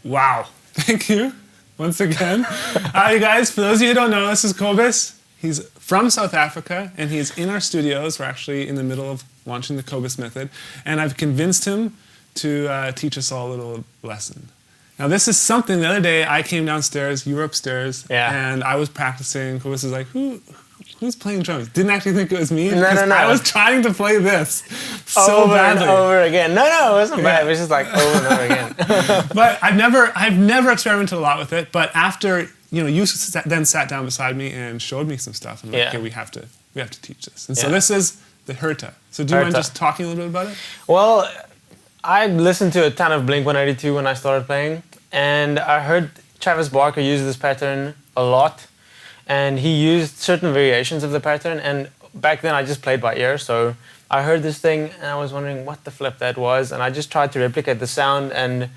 Wow. Thank you once again. You guys, for those of you who don't know, this is Kobus. He's from South Africa, and he's in our studios. We're actually in the middle of launching the Kobus method, and I've convinced him to teach us all a little lesson. Now, this is something, the other day I came downstairs, you were upstairs, and I was practicing. Kobus was like, who's playing drums? Didn't actually think it was me. No. I was trying to play this so over badly. and over again. No, it wasn't bad. It was just like over and over again. But I've never experimented a lot with it. But after, you then sat down beside me and showed me some stuff. I'm like, okay, we have to teach this. And so this is the Herta. So do you mind just talking a little bit about it? Well, I listened to a ton of Blink-182 when I started playing, and I heard Travis Barker use this pattern a lot, and he used certain variations of the pattern, and back then I just played by ear, so I heard this thing and I was wondering what the flip that was, and I just tried to replicate the sound, and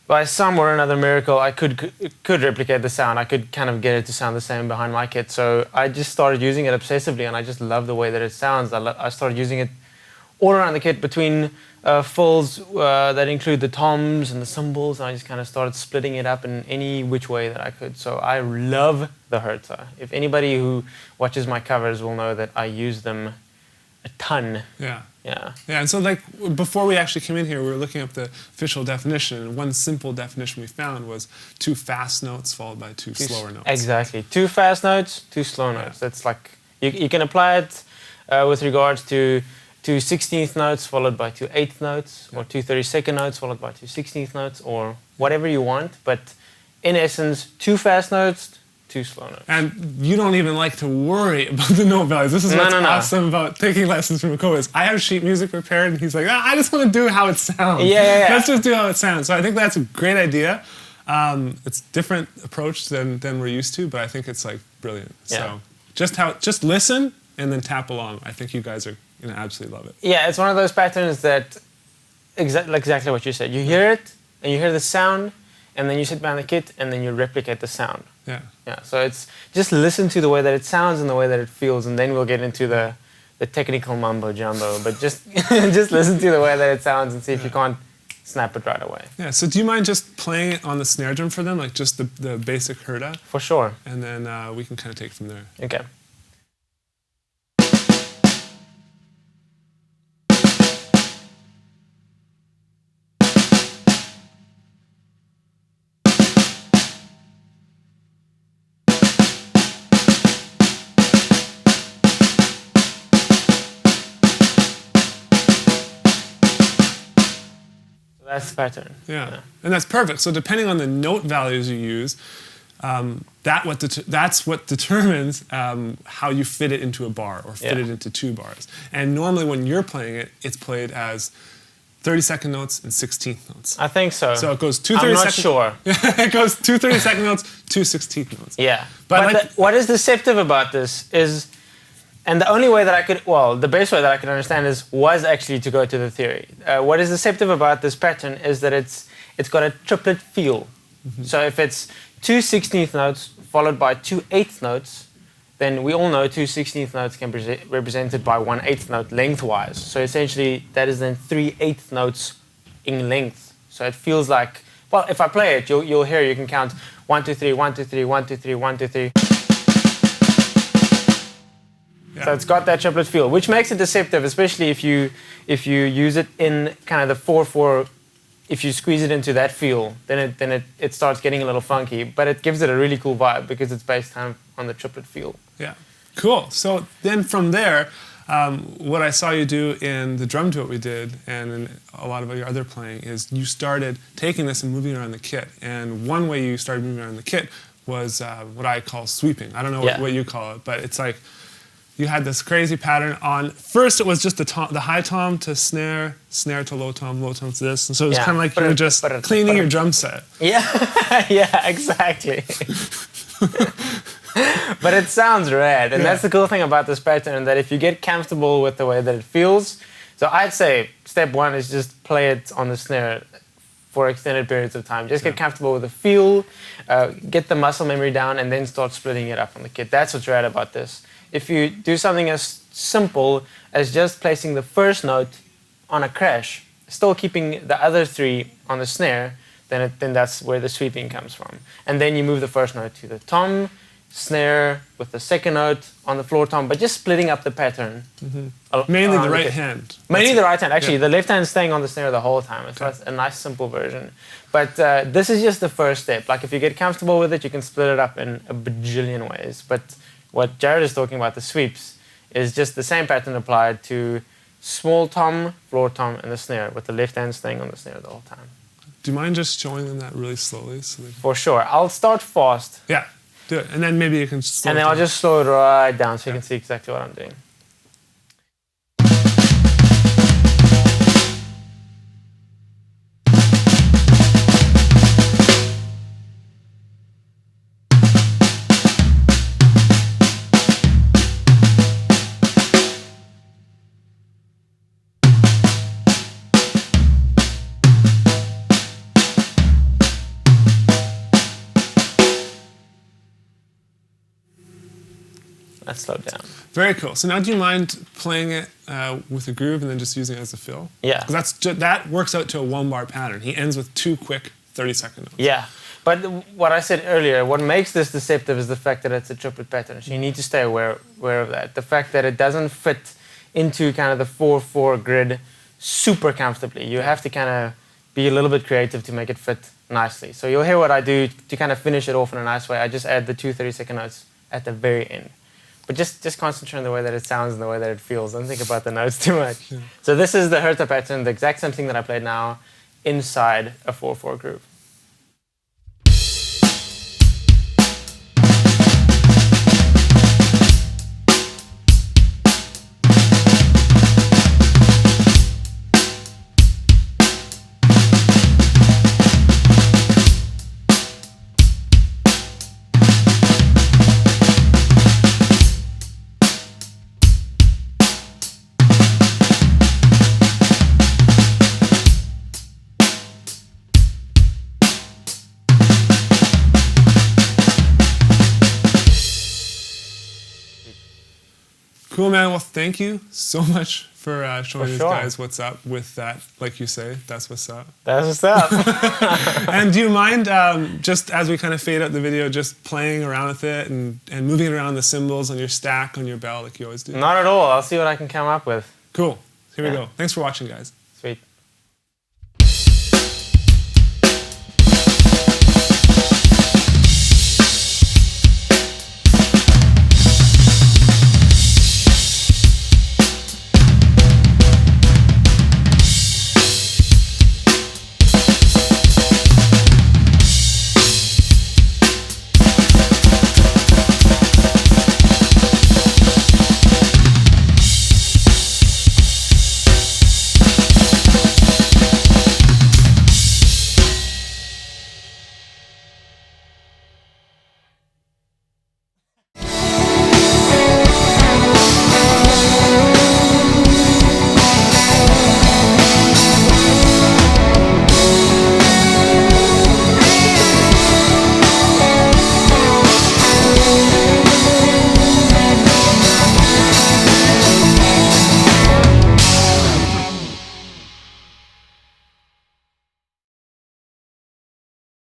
by some or another miracle I could replicate the sound. I could kind of get it to sound the same behind my kit, so I just started using it obsessively, and I just love the way that it sounds. I started using it all around the kit between fills that include the toms and the cymbals, and I just kind of started splitting it up in any which way that I could. So I love the Herta. If anybody who watches my covers will know that I use them a ton. Yeah. Yeah. Yeah, and so like before we actually came in here, we were looking up the official definition, and one simple definition we found was 2 fast notes followed by 2 slower notes. Exactly. 2 fast notes, 2 slow notes. That's like, you can apply it with regards to 2 16th notes followed by 2 8th notes, or 2 32nd notes followed by 2 16th notes, or whatever you want. But in essence, 2 fast notes, 2 slow notes. And you don't even like to worry about the note values. This is what's awesome about taking lessons from Kobus. I have sheet music prepared, and he's like, I just want to do how it sounds. Yeah. Let's just do how it sounds. So I think that's a great idea. It's a different approach than we're used to, but I think it's like brilliant. Yeah. So just listen and then tap along. I think you guys are going to absolutely love it. Yeah, it's one of those patterns that exactly what you said. You hear it, and you hear the sound, and then you sit behind the kit, and then you replicate the sound. Yeah. Yeah. So it's just listen to the way that it sounds and the way that it feels, and then we'll get into the technical mumbo jumbo. But just just listen to the way that it sounds and see if you can't snap it right away. Yeah. So do you mind just playing it on the snare drum for them, like just the basic Herta? For sure. And then we can kind of take it from there. Okay. That's the pattern. Yeah, and that's perfect. So depending on the note values you use, that's what determines how you fit it into a bar or fit it into 2 bars. And normally when you're playing it, it's played as 32nd notes and 16th notes. I think so. So it goes 2 I'm 32nd. not sure. It goes 2 32nd notes, 2 16th notes. Yeah. But like, what is deceptive about this is, and the only way that the best way that I could understand was actually to go to the theory. What is deceptive about this pattern is that it's got a triplet feel. Mm-hmm. So if it's 2 16th notes followed by 2 8th notes, then we all know 2 16th notes can be represented by 1 8th note lengthwise. So essentially that is then 3 8th notes in length. So it feels like, well, if I play it, you'll hear, you can count 1 2 3 1 2 3 1 2 3 1 2 3. Yeah. So it's got that triplet feel, which makes it deceptive, especially if you use it in kind of the 4/4. If you squeeze it into that feel, then it starts getting a little funky, but it gives it a really cool vibe because it's based kind of on the triplet feel. Yeah, cool. So then from there, what I saw you do in the drum duet we did, and in a lot of your other playing, is you started taking this and moving around the kit. And one way you started moving around the kit was what I call sweeping. I don't know what you call it, but it's like you had this crazy pattern on. First, it was just the high tom to snare, snare to low tom to this, and so it was kind of like you were just cleaning your drum set. Yeah, yeah, exactly. But it sounds rad, and that's the cool thing about this pattern, that if you get comfortable with the way that it feels, so I'd say step 1 is just play it on the snare for extended periods of time. Just get comfortable with the feel, get the muscle memory down, and then start splitting it up on the kit. That's what's rad about this. If you do something as simple as just placing the first note on a crash, still keeping the other 3 on the snare, then that's where the sweeping comes from. And then you move the first note to the tom, snare with the second note on the floor tom, but just splitting up the pattern. Mainly the right hand. Mainly the right hand. Actually, the left hand staying on the snare the whole time. So that's a nice simple version. But this is just the first step. Like if you get comfortable with it, you can split it up in a bajillion ways. But what Jared is talking about, the sweeps, is just the same pattern applied to small tom, floor tom, and the snare, with the left hand staying on the snare the whole time. Do you mind just showing them that really slowly? For sure. I'll start fast. Yeah, do it. And then maybe you can slow And it then down. I'll just slow it right down so you can see exactly what I'm doing. That's slowed down. Very cool. So now do you mind playing it with a groove and then just using it as a fill? Yeah. Because that works out to a 1-bar pattern. He ends with 2 quick 30-second notes. Yeah. But what I said earlier, what makes this deceptive is the fact that it's a triplet pattern. So you need to stay aware of that. The fact that it doesn't fit into kind of the 4/4 grid super comfortably. You have to kind of be a little bit creative to make it fit nicely. So you'll hear what I do to kind of finish it off in a nice way. I just add the 2 30-second notes at the very end. But just concentrate on the way that it sounds and the way that it feels. Don't think about the notes too much. Yeah. So this is the Herta pattern, the exact same thing that I played now, inside a 4/4 groove. Cool, man. Well, thank you so much for showing these guys what's up with that. Like you say, that's what's up. That's what's up. And do you mind, just as we kind of fade out the video, just playing around with it and moving it around the cymbals on your stack, on your bell, like you always do? Not at all. I'll see what I can come up with. Cool. Here we go. Thanks for watching, guys. Sweet.